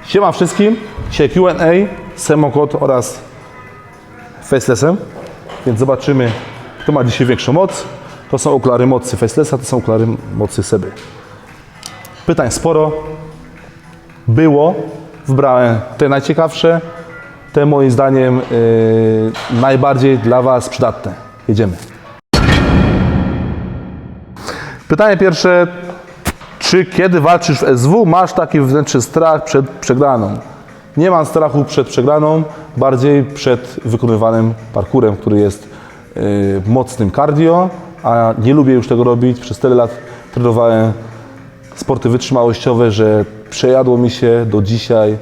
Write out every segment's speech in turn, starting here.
Siema wszystkim, dzisiaj Q&A, Semokot oraz Facelessem, więc zobaczymy, kto ma dzisiaj większą moc. To są okulary mocy Facelessa, to są okulary mocy Seby. Pytań sporo było, wybrałem te najciekawsze, te moim zdaniem najbardziej dla Was przydatne. Jedziemy. Pytanie pierwsze. Czy kiedy walczysz w SW, masz taki wewnętrzny strach przed przegraną? Nie mam strachu przed przegraną, bardziej przed wykonywanym parkurem, który jest mocnym cardio, a nie lubię już tego robić. Przez tyle lat trenowałem sporty wytrzymałościowe, że przejadło mi się do dzisiaj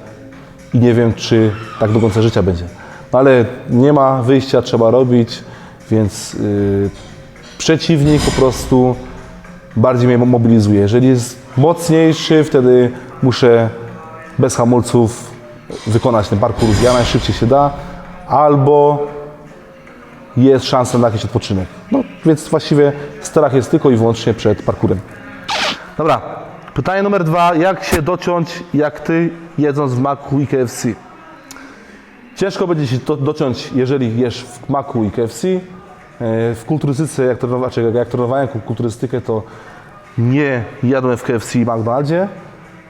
i nie wiem, czy tak do końca życia będzie. No ale nie ma wyjścia, trzeba robić, więc przeciwnik po prostu bardziej mnie mobilizuje. Jeżeli jest mocniejszy, wtedy muszę bez hamulców wykonać ten parkour jak najszybciej się da, albo jest szansa na jakiś odpoczynek. No więc właściwie strach jest tylko i wyłącznie przed parkurem. Dobra, pytanie numer 2. Jak się dociąć jak Ty, jedząc w Macu i KFC? Ciężko będzie się dociąć, jeżeli jesz w Macu i KFC. W kulturystyce, jak trenowałem kulturystykę, to nie jadłem w KFC i McDonaldzie,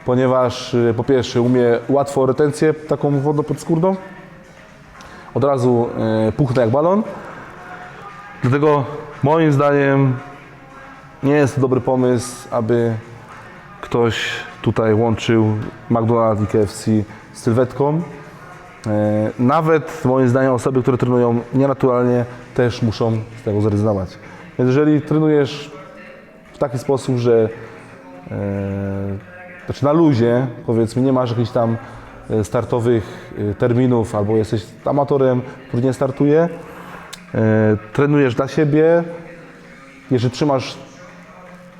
ponieważ po pierwsze umie łatwo retencję taką wodno-podskórną, od razu puchnę jak balon, dlatego moim zdaniem nie jest to dobry pomysł, aby ktoś tutaj łączył McDonald's i KFC z sylwetką. Nawet moim zdaniem osoby, które trenują nienaturalnie, też muszą z tego zrezygnować. Więc jeżeli trenujesz w taki sposób, że znaczy na luzie, powiedzmy, nie masz jakichś tam startowych terminów, albo jesteś amatorem, który nie startuje, trenujesz dla siebie, jeżeli trzymasz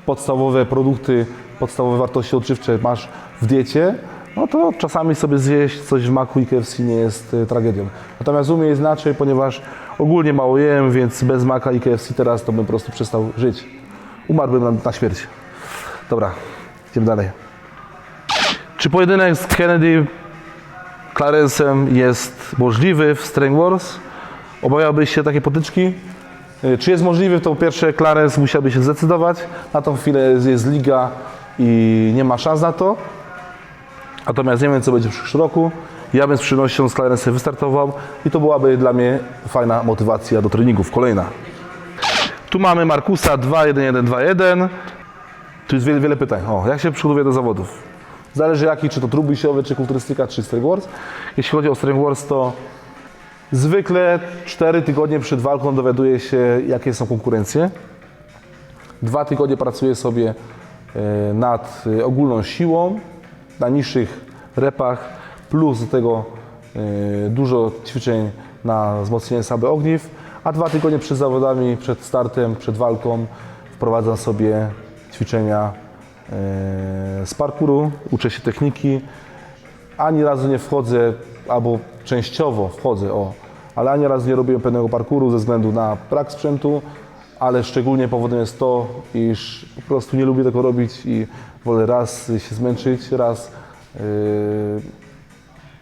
podstawowe produkty, podstawowe wartości odżywcze masz w diecie, no to czasami sobie zjeść coś w Macu i KFC nie jest tragedią. Natomiast u mnie jest inaczej, ponieważ ogólnie mało jem, więc bez Maca i KFC teraz to bym po prostu przestał żyć. Umarłbym na śmierć. Dobra, idziemy dalej. Czy pojedynek z Kennedy Clarence'em jest możliwy w Strength Wars? Obawiałbyś się takiej potyczki? Czy jest możliwy, to po pierwsze Clarence musiałby się zdecydować. Na tą chwilę jest liga i nie ma szans na to. Natomiast nie wiem, co będzie w przyszłym roku. Ja bym z przyjemnością z Clarence'em wystartował i to byłaby dla mnie fajna motywacja do treningów. Kolejna. Tu mamy Markusa 2-1-1-2-1. Tu jest wiele pytań. Jak się przygotowuje do zawodów? Zależy jaki, czy to trójbójsiowy, czy kulturystyka, czy Strength Wars. Jeśli chodzi o Strength Wars, to zwykle 4 tygodnie przed walką dowiaduję się, jakie są konkurencje. 2 tygodnie pracuję sobie nad ogólną siłą, na niższych repach, plus do tego dużo ćwiczeń na wzmocnienie samych ogniw, a 2 tygodnie przed zawodami, przed startem, przed walką wprowadzam sobie ćwiczenia z parkouru, uczę się techniki. Ani razu nie wchodzę, albo częściowo wchodzę, ale ani razu nie robię pewnego parkouru ze względu na brak sprzętu, ale szczególnie powodem jest to, iż po prostu nie lubię tego robić i wolę raz się zmęczyć, raz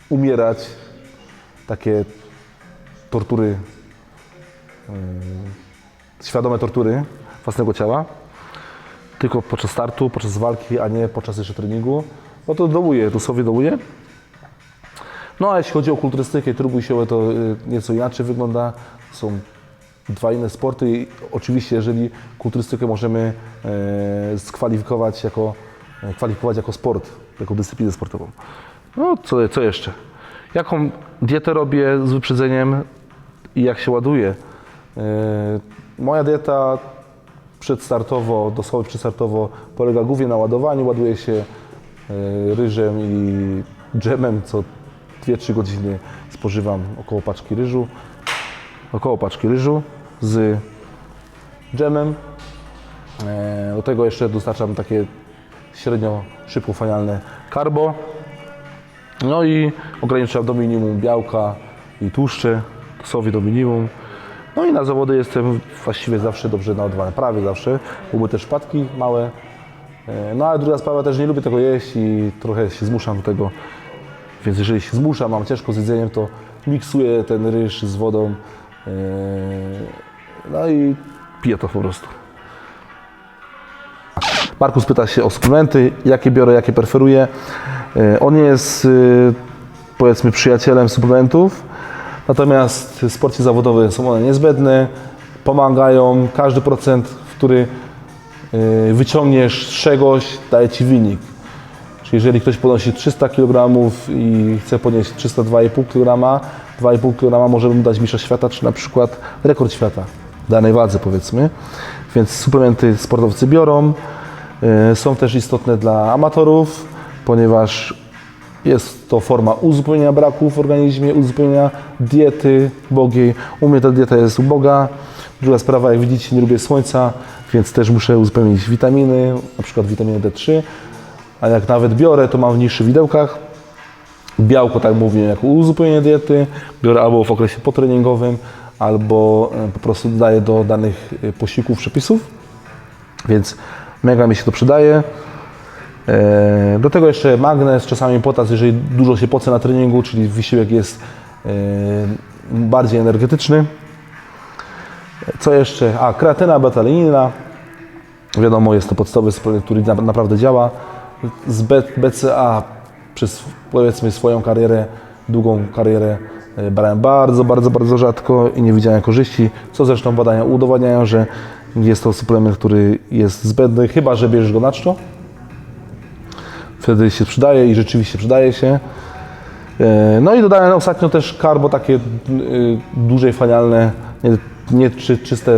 umierać. Takie tortury, świadome tortury własnego ciała, tylko podczas startu, podczas walki, a nie podczas jeszcze treningu. No to dołuję, to sobie dołuję. No a jeśli chodzi o kulturystykę i trójbójsiowe, to nieco inaczej wygląda. Są 2 inne sporty i oczywiście, jeżeli kulturystykę możemy kwalifikować jako sport, jako dyscyplinę sportową. No co jeszcze? Jaką dietę robię z wyprzedzeniem i jak się ładuję? Moja dieta przedstartowo, dosłownie przedstartowo polega głównie na ładowaniu. Ładuję się ryżem i dżemem, co 2-3 godziny spożywam około paczki ryżu z dżemem. Do tego jeszcze dostarczam takie średnio szybko wchłanialne carbo. No i ograniczam do minimum białka i tłuszcze, dosłownie do minimum. No i na zawody jestem właściwie zawsze dobrze naładowany, prawie zawsze. Były też wpadki małe, No ale druga sprawa, też nie lubię tego jeść i trochę się zmuszam do tego. Więc jeżeli się zmuszam, mam ciężko z jedzeniem, to miksuję ten ryż z wodą. No i piję to po prostu. Markus pyta się o suplementy, jakie biorę, jakie preferuję. On jest, powiedzmy, przyjacielem suplementów, natomiast w sporcie zawodowym są one niezbędne, pomagają. Każdy procent, który wyciągniesz z czegoś, daje Ci wynik. Czyli jeżeli ktoś podnosi 300 kg i chce podnieść 302,5 kg, 2,5 kg może mu dać mistrza świata, czy na przykład rekord świata w danej wadze, powiedzmy. Więc suplementy sportowcy biorą. Są też istotne dla amatorów, ponieważ jest to forma uzupełnienia braków w organizmie, uzupełnienia diety ubogiej. U mnie ta dieta jest uboga. Druga sprawa, jak widzicie, nie lubię słońca, więc też muszę uzupełnić witaminy, na przykład witaminę D3, a jak nawet biorę, to mam w niższych widełkach. Białko, tak mówię, jako uzupełnienie diety, biorę albo w okresie potreningowym, albo po prostu dodaję do danych posiłków, przepisów, więc mega mi się to przydaje. Do tego jeszcze magnez, czasami potas, jeżeli dużo się pocę na treningu, czyli wysiłek jest bardziej energetyczny. Co jeszcze? Kreatyna, beta-alanina. Wiadomo, jest to podstawowy suplement, który naprawdę działa. Z BCA przez, powiedzmy, swoją karierę, długą karierę brałem bardzo rzadko i nie widziałem korzyści, co zresztą badania udowadniają, że jest to suplement, który jest zbędny, chyba że bierzesz go na czczo. Wtedy się przydaje i rzeczywiście przydaje się. No i dodałem ostatnio też karbo takie dłużej falialne, nie czyste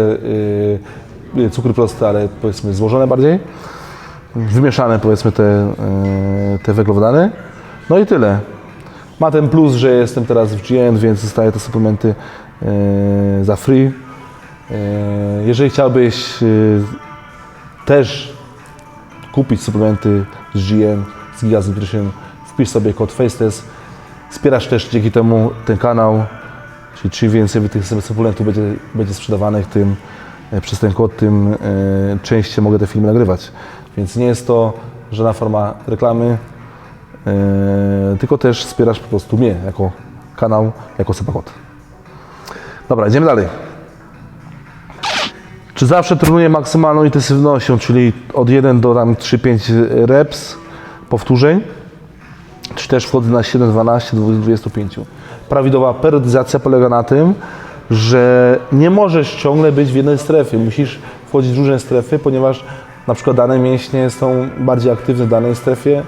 cukry proste, ale powiedzmy złożone bardziej. Wymieszane, powiedzmy, te węglowodany. No i tyle. Ma ten plus, że jestem teraz w GN, więc dostaję te suplementy za free. Jeżeli chciałbyś też kupić suplementy z GN, z Gigas Nutrition, wpisz sobie kod FACETEST. Wspierasz też dzięki temu ten kanał, czyli czym więcej tych suplementów będzie sprzedawanych, tym przez ten kod, tym częściej mogę te filmy nagrywać. Więc nie jest to żadna forma reklamy, tylko też wspierasz po prostu mnie jako kanał, jako Sepakot. Dobra, idziemy dalej. Czy zawsze trenuję maksymalną intensywnością, czyli od 1 do 3-5 reps powtórzeń, czy też wchodzę na 7, 12, 25. Prawidłowa periodyzacja polega na tym, że nie możesz ciągle być w jednej strefie, musisz wchodzić w różne strefy, ponieważ na przykład dane mięśnie są bardziej aktywne w danej strefie,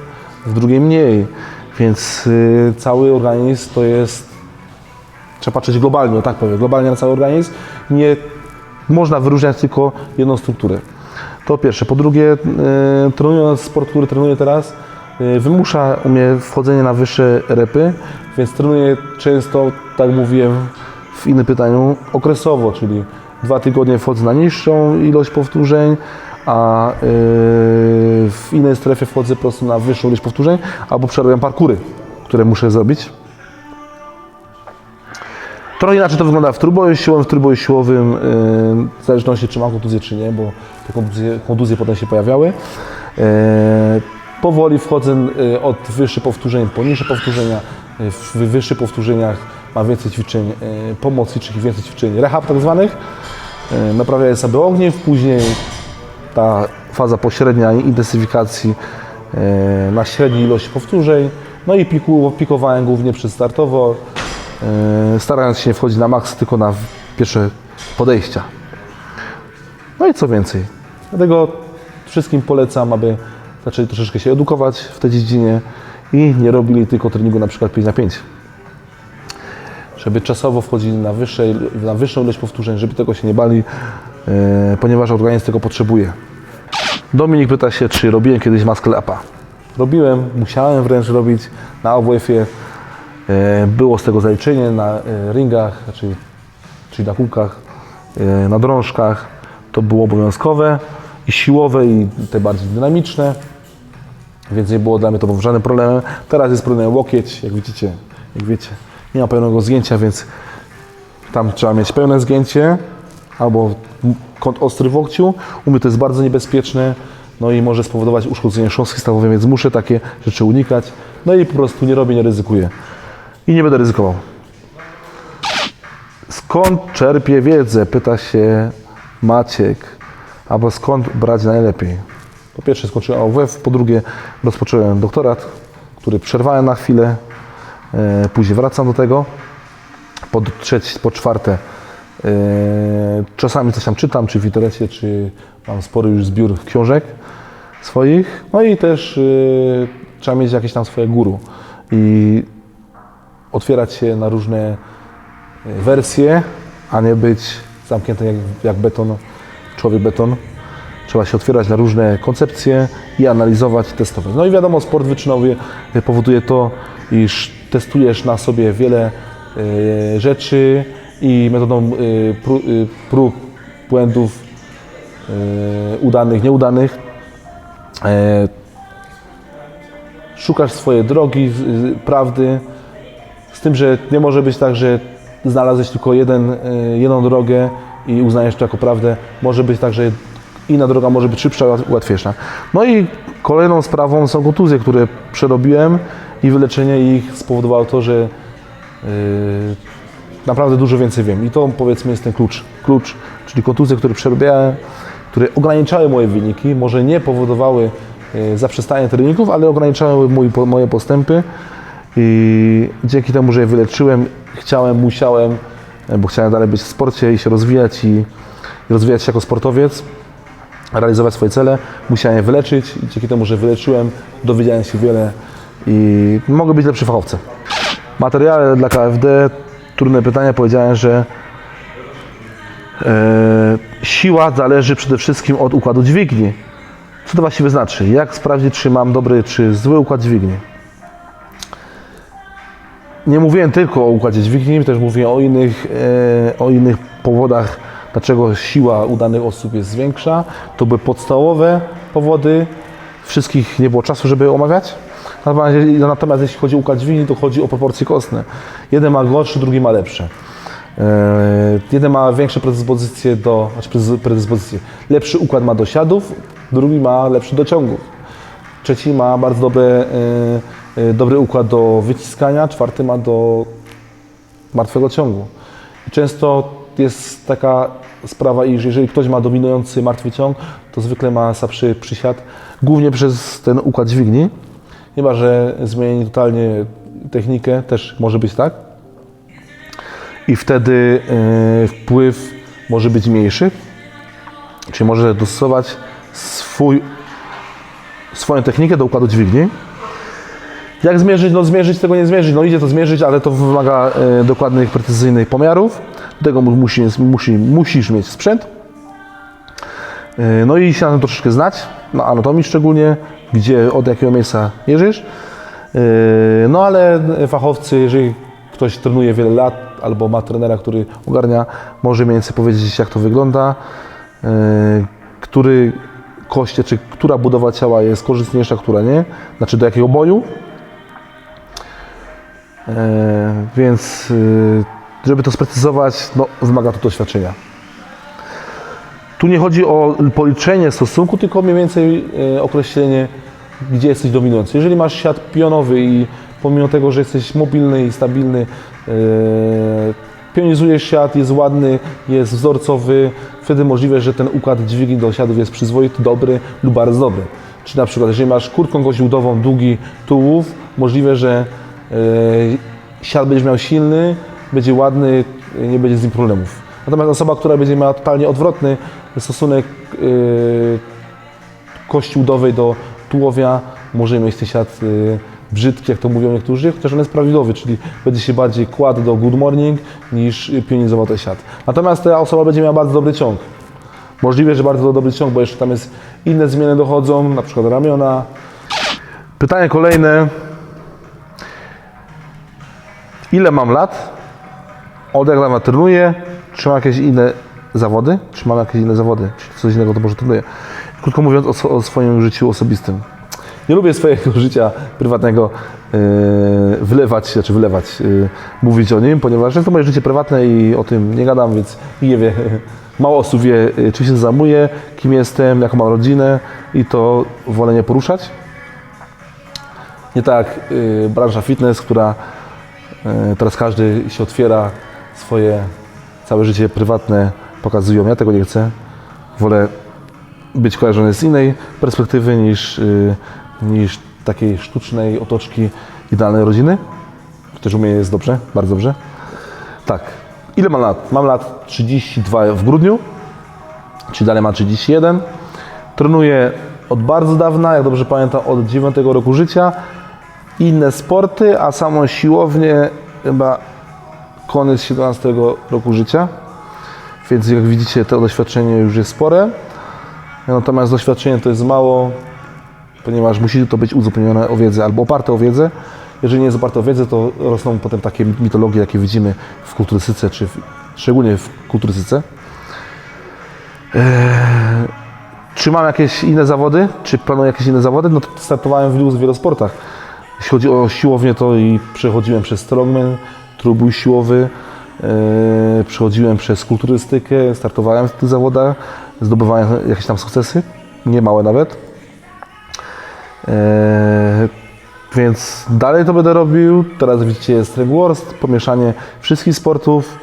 w drugiej mniej, więc cały organizm to jest, trzeba patrzeć globalnie, tak powiem, globalnie na cały organizm, nie można wyróżniać tylko jedną strukturę. To pierwsze. Po drugie, trenując sport, który trenuję teraz, wymusza u mnie wchodzenie na wyższe repy, więc trenuję często, tak mówiłem w innym pytaniu, okresowo, czyli 2 tygodnie wchodzę na niższą ilość powtórzeń, a w innej strefie wchodzę po prostu na wyższą ilość powtórzeń, albo przerabiam parkury, które muszę zrobić. Trochę inaczej to wygląda w trójboju siłowym. W trójboju siłowym, w zależności czy mam kontuzję, czy nie, bo te kontuzje potem się pojawiały. Powoli wchodzę od wyższych powtórzeń po niższe powtórzenia. W wyższych powtórzeniach mam więcej ćwiczeń pomocniczych i więcej ćwiczeń rehab tak zwanych. Naprawiaję sobie ogniw, później ta faza pośrednia intensyfikacji na średniej ilości powtórzeń. No i pikowałem głównie przedstartowo, starając się nie wchodzić na maks, tylko na pierwsze podejścia. No i co więcej. Dlatego wszystkim polecam, aby zaczęli troszeczkę się edukować w tej dziedzinie i nie robili tylko treningu na przykład 5×5. Żeby czasowo wchodzili na wyższą ilość powtórzeń, żeby tego się nie bali, ponieważ organizm tego potrzebuje. Dominik pyta się, czy robiłem kiedyś muscle upa. Robiłem, musiałem wręcz robić na AWF-ie. Było z tego zaliczenie na ringach, czyli na kółkach, na drążkach. To było obowiązkowe i siłowe, i te bardziej dynamiczne, więc nie było dla mnie to żadnym problemem. Teraz jest problem łokieć, jak wiecie, nie ma pełnego zgięcia, więc tam trzeba mieć pełne zgięcie albo kąt ostry w łokciu. U mnie to jest bardzo niebezpieczne, no i może spowodować uszkodzenie szosy stawowej, więc muszę takie rzeczy unikać. No i po prostu nie robię, nie ryzykuję. I nie będę ryzykował. Skąd czerpię wiedzę? Pyta się Maciek. Albo skąd brać najlepiej? Po pierwsze skończyłem AWF, po drugie rozpocząłem doktorat, który przerwałem na chwilę, później wracam do tego. Po czwarte, czasami coś tam czytam, czy w internecie, czy mam spory już zbiór książek swoich. No i też trzeba mieć jakieś tam swoje guru i otwierać się na różne wersje, a nie być zamknięty jak beton, człowiek beton. Trzeba się otwierać na różne koncepcje i analizować, testować. No i wiadomo, sport wyczynowy powoduje to, iż testujesz na sobie wiele rzeczy i metodą prób, błędów, udanych, nieudanych. Szukasz swojej drogi, prawdy, z tym, że nie może być tak, że znalazłeś tylko jedną drogę i uznajesz to jako prawdę. Może być tak, że inna droga może być szybsza, łatwiejsza. No i kolejną sprawą są kontuzje, które przerobiłem i wyleczenie ich spowodowało to, że naprawdę dużo więcej wiem. I to, powiedzmy, jest ten klucz, czyli kontuzje, które przerobiałem, które ograniczały moje wyniki, może nie powodowały zaprzestania treningów, ale ograniczały moje postępy i dzięki temu, że je wyleczyłem, musiałem, bo chciałem dalej być w sporcie i się rozwijać i rozwijać się jako sportowiec, realizować swoje cele, musiałem je wyleczyć i dzięki temu, że wyleczyłem, dowiedziałem się wiele i mogę być lepszy fachowcem. Materiale dla KFD, trudne pytanie, powiedziałem, że siła zależy przede wszystkim od układu dźwigni. Co to właściwie znaczy? Jak sprawdzić, czy mam dobry, czy zły układ dźwigni? Nie mówiłem tylko o układzie dźwigni, też mówiłem o innych powodach, dlaczego siła u danych osób jest większa. To były podstawowe powody. Wszystkich nie było czasu, żeby omawiać. Natomiast jeśli chodzi o układ dźwigni, to chodzi o proporcje kostne. Jeden ma gorszy, drugi ma lepsze. Jeden ma większe predyspozycje lepszy układ ma do siadów, drugi ma lepszy do ciągów. Trzeci ma bardzo dobry układ do wyciskania, czwarty ma do martwego ciągu. Często jest taka sprawa, iż jeżeli ktoś ma dominujący martwy ciąg, to zwykle ma słabszy przysiad, głównie przez ten układ dźwigni. Chyba że zmieni totalnie technikę, też może być tak. I wtedy wpływ może być mniejszy, czyli może dostosować swoją technikę do układu dźwigni. Jak zmierzyć? No zmierzyć tego nie zmierzyć, no idzie to zmierzyć, ale to wymaga dokładnych, precyzyjnych pomiarów. Do tego musisz mieć sprzęt. No i się na tym troszeczkę znać, na anatomii szczególnie, gdzie, od jakiego miejsca mierzysz. No ale fachowcy, jeżeli ktoś trenuje wiele lat albo ma trenera, który ogarnia, może mniej więcej powiedzieć, jak to wygląda, który koście, czy która budowa ciała jest korzystniejsza, która nie, znaczy do jakiego boju. Więc żeby to sprecyzować, no, wymaga to doświadczenia. Tu nie chodzi o policzenie stosunku, tylko mniej więcej określenie, gdzie jesteś dominujący. Jeżeli masz siat pionowy i pomimo tego, że jesteś mobilny i stabilny, pionizujesz siat, jest ładny, jest wzorcowy, wtedy możliwe, że ten układ dźwigni do siatów jest przyzwoity, dobry lub bardzo dobry. Czy na przykład, jeżeli masz kurtką koźłudową, długi tułów, możliwe, że siat będziesz miał silny, będzie ładny, nie będzie z nim problemów. Natomiast osoba, która będzie miała totalnie odwrotny stosunek kości udowej do tułowia, może mieć ten siat brzydki, jak to mówią niektórzy, chociaż on jest prawidłowy, czyli będzie się bardziej kładł do good morning niż pionizował ten siat. Natomiast ta osoba będzie miała bardzo dobry ciąg. Możliwe, że bardzo dobry ciąg, bo jeszcze tam jest inne zmiany dochodzą, na przykład ramiona. Pytanie kolejne. Ile mam lat? Od jak dawna trenuję? Czy mam jakieś inne zawody? Czy coś innego to może trenuję? Krótko mówiąc o swoim życiu osobistym. Nie lubię swojego życia prywatnego mówić o nim, ponieważ jest to moje życie prywatne i o tym nie gadam, więc nikt nie wie, Mało osób wie, czym się zajmuję, kim jestem, jaką mam rodzinę i to wolę nie poruszać. Nie tak jak branża fitness, która teraz każdy się otwiera, swoje całe życie prywatne pokazują. Ja tego nie chcę. Wolę być kojarzony z innej perspektywy niż takiej sztucznej otoczki idealnej rodziny. Też u mnie jest dobrze, bardzo dobrze. Tak. Ile mam lat? Mam lat 32 w grudniu, czyli dalej mam 31. Trenuję od bardzo dawna, jak dobrze pamiętam, od 9 roku życia. Inne sporty, a samą siłownię chyba koniec 17 roku życia. Więc jak widzicie, to doświadczenie już jest spore. Natomiast doświadczenie to jest mało, ponieważ musi to być uzupełnione o wiedzę albo oparte o wiedzę. Jeżeli nie jest oparte o wiedzę, to rosną potem takie mitologie, jakie widzimy w kulturystyce, czy szczególnie w kulturystyce. Czy mam jakieś inne zawody? Czy planuję jakieś inne zawody? No to startowałem w wielu sportach. Jeśli chodzi o siłownię, to i przechodziłem przez strongman, trójbój siłowy, przechodziłem przez kulturystykę, startowałem w tych zawodach, zdobywałem jakieś tam sukcesy, nie małe nawet. Więc dalej to będę robił. Teraz widzicie, jest Strength Wars, pomieszanie wszystkich sportów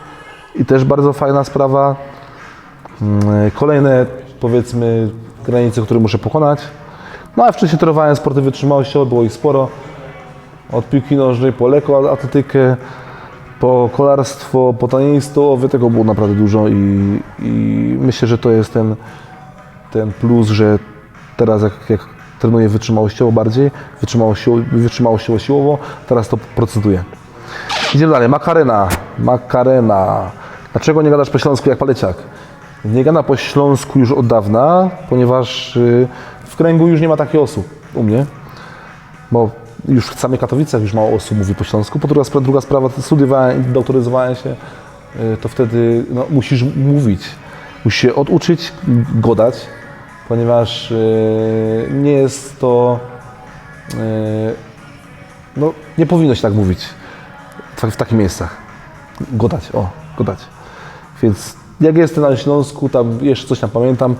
i też bardzo fajna sprawa. Kolejne, powiedzmy, granice, które muszę pokonać. No a wcześniej trenowałem sporty wytrzymałościowe, było ich sporo. Od piłki nożnej po lekkoatletykę, po kolarstwo, po tanienie stołowe, tego było naprawdę dużo i myślę, że to jest ten plus, że teraz jak trenuję wytrzymałościowo bardziej, wytrzymałościowo siłowo, teraz to procentuję. Idziemy dalej. Makarena. Dlaczego nie gadasz po śląsku jak paleciak? Nie gada po śląsku już od dawna, ponieważ w kręgu już nie ma takich osób u mnie, bo już w samych Katowicach już mało osób mówi po śląsku. Druga sprawa, studiowałem, doktoryzowałem się, to wtedy musisz mówić, musisz się oduczyć, godać, ponieważ nie jest to, nie powinno się tak mówić w takich miejscach. Godać. Więc jak jestem na Śląsku, tam jeszcze coś tam pamiętam,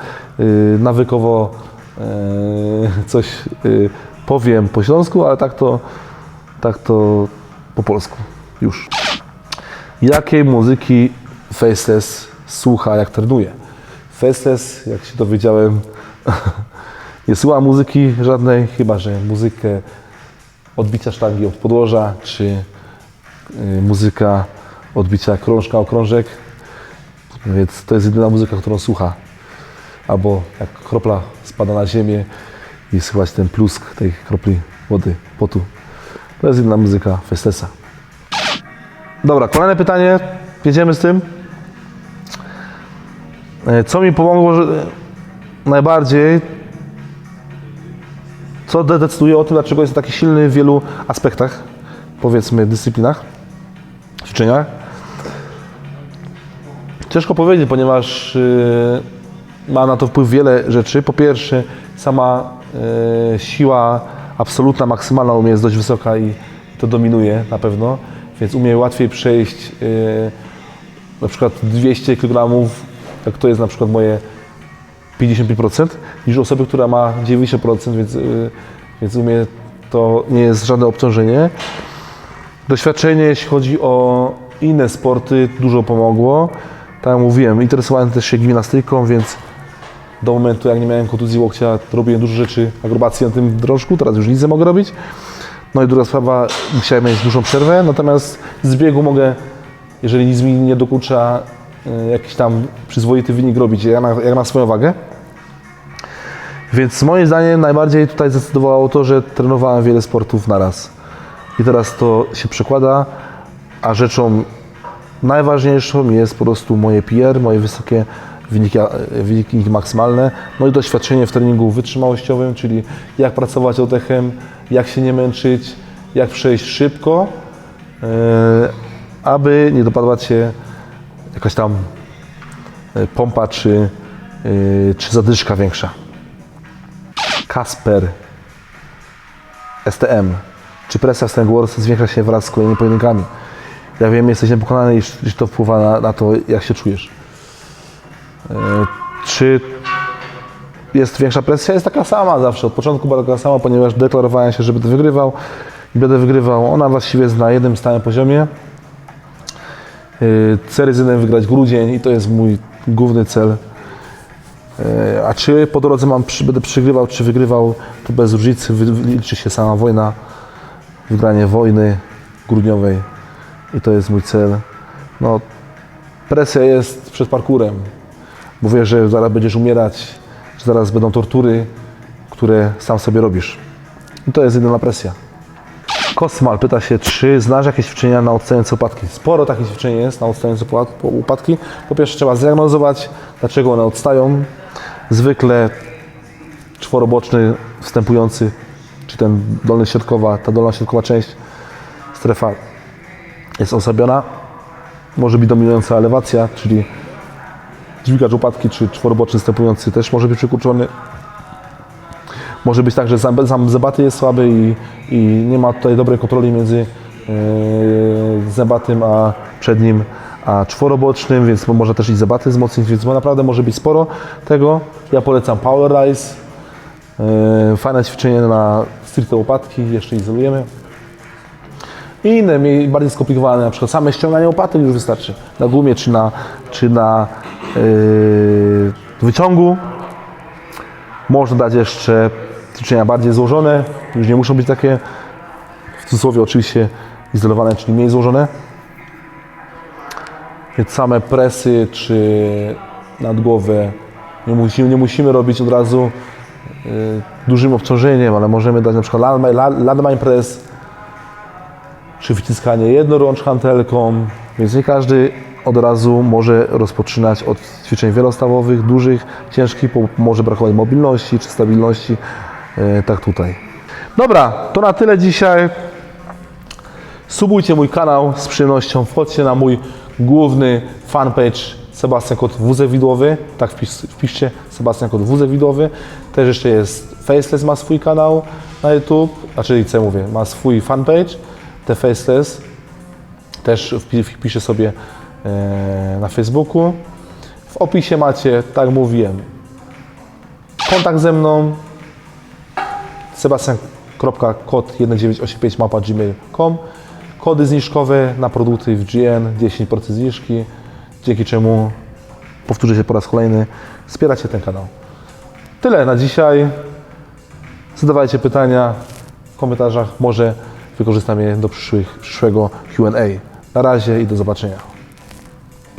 nawykowo coś powiem po śląsku, ale tak to po polsku już. Jakiej muzyki Faceless słucha, jak trenuje? Faceless, jak się dowiedziałem, nie słucha muzyki żadnej, chyba że muzykę odbicia sztangi od podłoża, czy muzyka odbicia krążka o krążek. Więc to jest jedyna muzyka, którą słucha. Albo jak kropla spada na ziemię i słychać ten plusk tej kropli wody, potu. To jest jedyna muzyka Facelessa. Dobra, kolejne pytanie. Jedziemy z tym. Co mi pomogło najbardziej? Co decyduje o tym, dlaczego jest taki silny w wielu aspektach, powiedzmy, dyscyplinach, ćwiczeniach? Ciężko powiedzieć, ponieważ ma na to wpływ wiele rzeczy. Po pierwsze, sama siła absolutna, maksymalna u mnie jest dość wysoka i to dominuje na pewno, więc u mnie łatwiej przejść na przykład 200 kg, jak to jest na przykład moje 55%, niż osoby, która ma 90%, więc u mnie to nie jest żadne obciążenie. Doświadczenie, jeśli chodzi o inne sporty, dużo pomogło. Tak jak mówiłem, interesowałem też się gimnastyką, więc do momentu, jak nie miałem kontuzji łokcia, robiłem dużo rzeczy, akrobacji na tym drążku, teraz już nic nie mogę robić. No i druga sprawa, musiałem mieć dużą przerwę, natomiast z biegu mogę, jeżeli nic mi nie dokucza, jakiś tam przyzwoity wynik robić, jak na swoją wagę. Więc moim zdaniem najbardziej tutaj zdecydowało to, że trenowałem wiele sportów naraz. I teraz to się przekłada, a rzeczą najważniejszą jest po prostu moje PR, moje wysokie wyniki maksymalne, no i doświadczenie w treningu wytrzymałościowym, czyli jak pracować oddechem, jak się nie męczyć, jak przejść szybko, aby nie dopadła Cię jakaś tam pompa czy zadyszka większa. Kasper, STM. Czy presja w Strength Wars zwiększa się wraz z kolejnymi pojedynkami? Ja wiem, jesteś niepokonany, iż to wpływa na to, jak się czujesz. Czy jest większa presja? Jest taka sama zawsze. Od początku była taka sama, ponieważ deklarowałem się, że będę wygrywał i będę wygrywał. Ona właściwie jest na jednym stałym poziomie. Chcę Ryzynem wygrać grudzień i to jest mój główny cel. A czy po drodze będę przegrywał, czy wygrywał, to bez różnicy, liczy się sama wojna, wygranie wojny grudniowej i to jest mój cel. No, presja jest przed parkurem. Mówię, że zaraz będziesz umierać, że zaraz będą tortury, które sam sobie robisz. I to jest jedyna presja. Kosmal pyta się, czy znasz jakieś ćwiczenia na odstające upadki? Sporo takich ćwiczeń jest na odstające upadki. Po pierwsze trzeba zdiagnozować, dlaczego one odstają. Zwykle czworoboczny wstępujący, czy ta dolna środkowa część, strefa jest osłabiona. Może być dominująca elewacja, czyli dźwigacz upadki, czy czworoboczny wstępujący też może być przykurczony. Może być tak, że zębaty jest słaby i nie ma tutaj dobrej kontroli między zębatym a przednim a czworobocznym, więc może też i zębaty wzmocnić, więc naprawdę może być sporo tego. Ja polecam Power Rise. Fajne ćwiczenie na stricte upadki, jeszcze izolujemy. I inne, bardziej skomplikowane, na przykład same ściąganie łopatek już wystarczy. Na gumie czy na wyciągu. Można dać jeszcze ćwiczenia bardziej złożone, już nie muszą być takie, w cudzysłowie oczywiście, izolowane, czyli mniej złożone. Więc same presy czy nad głowę nie musimy robić od razu dużym obciążeniem, ale możemy dać na przykład landmine press, czy wyciskanie jednorącz hantelką, więc nie każdy od razu może rozpoczynać od ćwiczeń wielostawowych, dużych, ciężkich, bo może brakować mobilności czy stabilności, tak tutaj. Dobra, to na tyle dzisiaj. Subujcie mój kanał z przyjemnością, wchodźcie na mój główny fanpage Sebastian Kot WZ Widłowy, tak wpiszcie Sebastian Kot WZ Widłowy. Też jeszcze jest Faceless, ma swój kanał na YouTube, znaczy co mówię, ma swój fanpage, te Faceless też wpiszę sobie na Facebooku. W opisie macie, tak mówiłem, kontakt ze mną sebastian.kot1985@gmail.com. Kody zniżkowe na produkty w GN, 10% zniżki, dzięki czemu, powtórzę się po raz kolejny, wspieracie ten kanał. Tyle na dzisiaj. Zadawajcie pytania w komentarzach, może wykorzystam je do przyszłego Q&A. Na razie i do zobaczenia.